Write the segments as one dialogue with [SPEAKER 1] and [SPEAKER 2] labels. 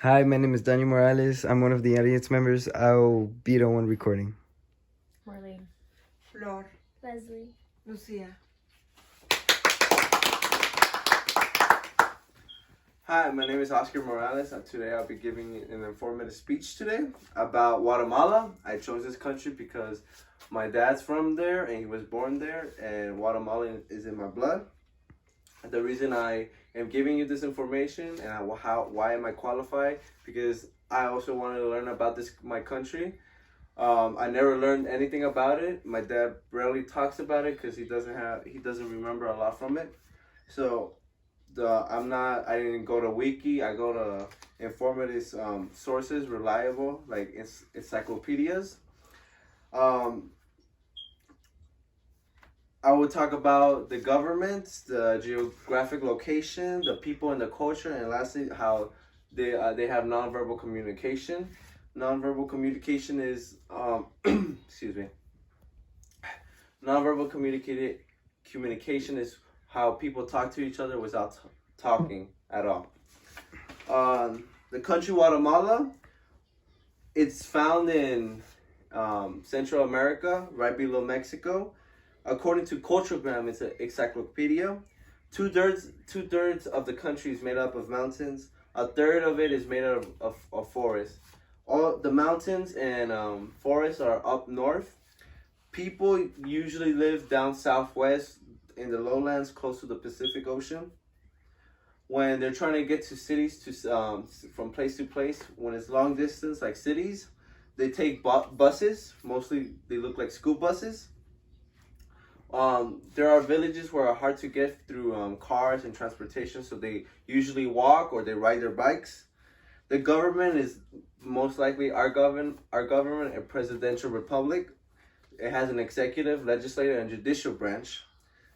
[SPEAKER 1] Hi, my name is Daniel Morales. I'm one of the audience members. I'll be the one recording.
[SPEAKER 2] Marlene.
[SPEAKER 3] Flor.
[SPEAKER 2] Leslie.
[SPEAKER 3] Lucia.
[SPEAKER 4] Hi, my name is Oscar Morales, and today I'll be giving an informative speech today about Guatemala. I chose this country because my dad's from there and he was born there, and Guatemala is in my blood. The reason I am giving you this information and why am I qualified, because I also wanted to learn about my country. I never learned anything about it. My dad rarely talks about it because he doesn't remember a lot from it. So I didn't go to wiki. I go to informative sources, reliable, like encyclopedias. I will talk about the government, the geographic location, the people and the culture, and lastly, how they have nonverbal communication. Nonverbal communication is excuse me. Nonverbal communication is how people talk to each other without talking at all. The country Guatemala, it's found in Central America, right below Mexico. According to Culturegram, it's an encyclopedia. Two-thirds of the country is made up of mountains. A third of it is made up of forests. All the mountains and forests are up north. People usually live down southwest in the lowlands close to the Pacific Ocean. When they're trying to get to cities, from place to place, when it's long distance like cities, they take buses. Mostly they look like school buses. There are villages where are hard to get through cars and transportation, so they usually walk or they ride their bikes. The government is most likely our government, a presidential republic. It has an executive, legislative, and judicial branch,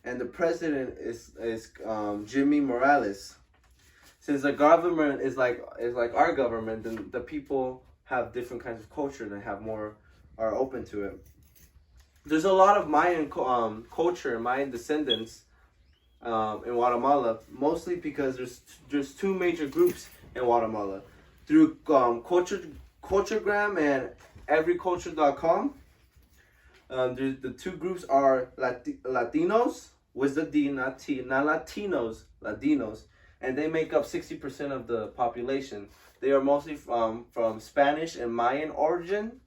[SPEAKER 4] and the president is Jimmy Morales. Since the government is like our government, then the people have different kinds of culture and are open to it. There's a lot of Mayan culture, Mayan descendants in Guatemala, mostly because there's two major groups in Guatemala. Through Culturegram and everyculture.com, the two groups are Latinos, with the D, not T, not Latinos, Latinos, and they make up 60% of the population. They are mostly from Spanish and Mayan origin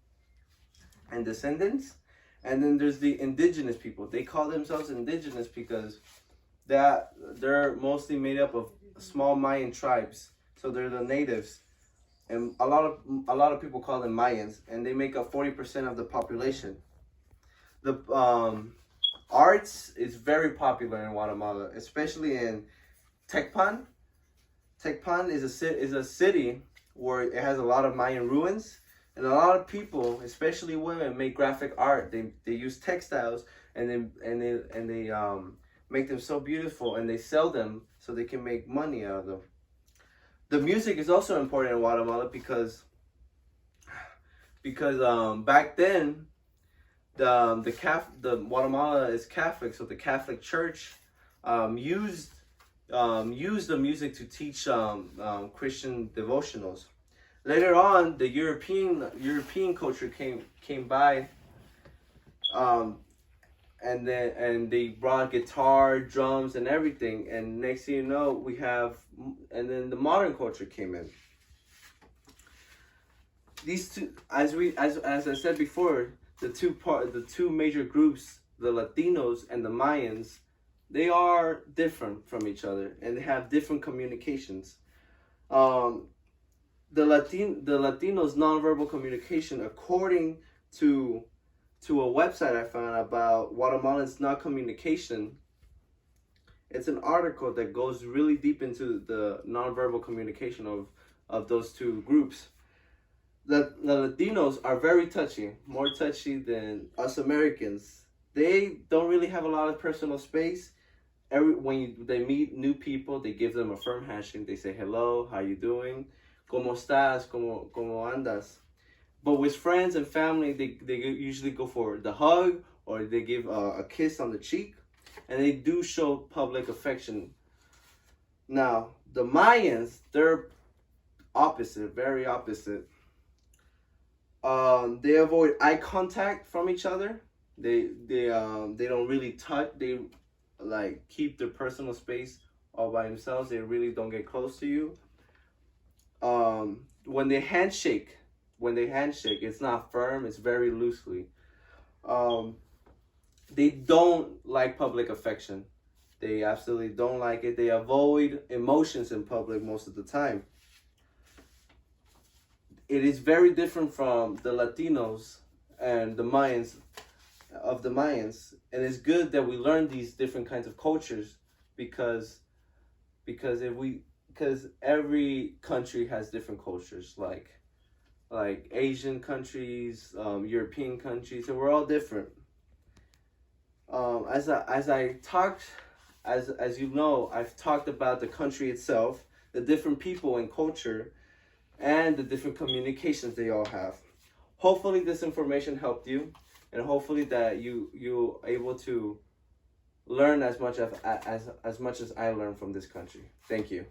[SPEAKER 4] and descendants. And then there's the indigenous people. They call themselves indigenous because they're mostly made up of small Mayan tribes. So they're the natives, and a lot of people call them Mayans, and they make up 40% of the population. The arts is very popular in Guatemala, especially in Tecpan. Tecpan is a city where it has a lot of Mayan ruins. And a lot of people, especially women, make graphic art. They use textiles and they make them so beautiful, and they sell them so they can make money out of them. The music is also important in Guatemala because back then the Guatemala is Catholic, so the Catholic Church used the music to teach Christian devotionals. Later on, the European culture came by, and they brought guitar, drums, and everything. And next thing you know, and then the modern culture came in. These two, as I said before, the two major groups, the Latinos and the Mayans, they are different from each other, and they have different communications. The Latinos nonverbal communication, according to a website I found about Guatemalans non-communication. It's an article that goes really deep into the nonverbal communication of those two groups. The Latinos are very touchy, more touchy than us Americans. They don't really have a lot of personal space. When they meet new people, they give them a firm handshake. They say hello, how you doing? ¿Cómo estás? ¿Cómo andas? But with friends and family, they usually go for the hug, or they give a kiss on the cheek, and they do show public affection. Now, the Mayans, they're opposite, very opposite. They avoid eye contact from each other. They don't really touch. They like keep their personal space all by themselves. They really don't get close to you. When they handshake, it's not firm. It's very loosely. They don't like public affection. They absolutely don't like it. They avoid emotions in public most of the time. It is very different from the Latinos and the Mayans, and it's good that we learn these different kinds of cultures because every country has different cultures, like Asian countries, European countries, and we're all different. As you know, I've talked about the country itself, the different people and culture, and the different communications they all have. Hopefully this information helped you, and hopefully that you able to learn as much as I learned from this country. Thank you.